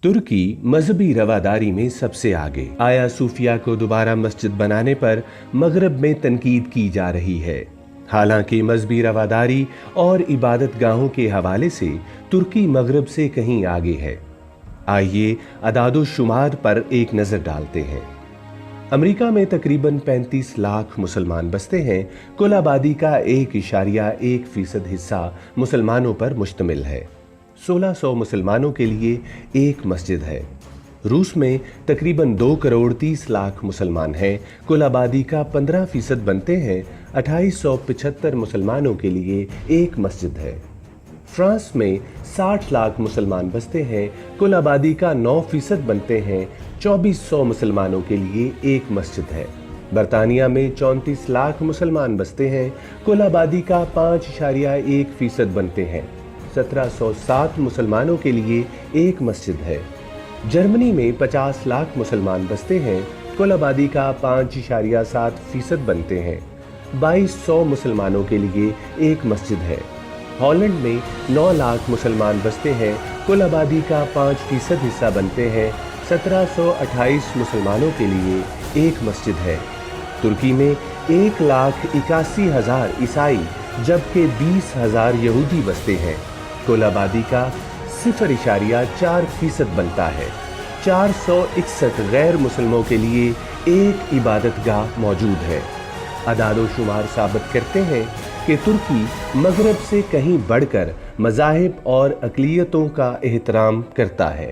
तुर्की मजहबी रवादारी में सबसे आगे। आया सूफिया को दोबारा मस्जिद बनाने पर मगरब में तनकीद की जा रही है। हालांकि मजहबी रवादारी और इबादत गाहों के हवाले से तुर्की मगरब से कहीं आगे है। आइए अदादो शुमार पर एक नजर डालते हैं। अमेरिका में तकरीबन 35 लाख मुसलमान बसते हैं। कुल आबादी का 1.1% हिस्सा मुसलमानों पर मुश्तमिल है। 1600 मुसलमानों के लिए एक मस्जिद है। रूस में तकरीबन 2 करोड़ 30 लाख मुसलमान हैं। कुल आबादी का 15% बनते हैं। 2875 मुसलमानों के लिए एक मस्जिद है। फ्रांस में 60 लाख मुसलमान बसते हैं। कुल आबादी का 9% बनते हैं। 2400 मुसलमानों के लिए एक मस्जिद है। बरतानिया में 34 लाख मुसलमान बसते हैं। कुल आबादी का 5.1% बनते हैं। 1707 मुसलमानों के लिए एक मस्जिद है। जर्मनी में 50 लाख मुसलमान बसते हैं। कुल आबादी का 5.7% बनते हैं। 2200 मुसलमानों के लिए एक मस्जिद है। हॉलैंड में 9 लाख मुसलमान बसते हैं। कुल आबादी का 5% हिस्सा बनते हैं। 1728 मुसलमानों के लिए एक मस्जिद है। तुर्की में 1,81,000 ईसाई जबकि 20,000 यहूदी बसते हैं। कुल आबादी का 0.4% बनता है। 461 गैर मुसलमानों के लिए एक इबादतगाह मौजूद है। अदादो शुमार साबित करते हैं कि तुर्की मगरब से कहीं बढ़कर मज़ाहिब और अक़लियतों का एहतराम करता है।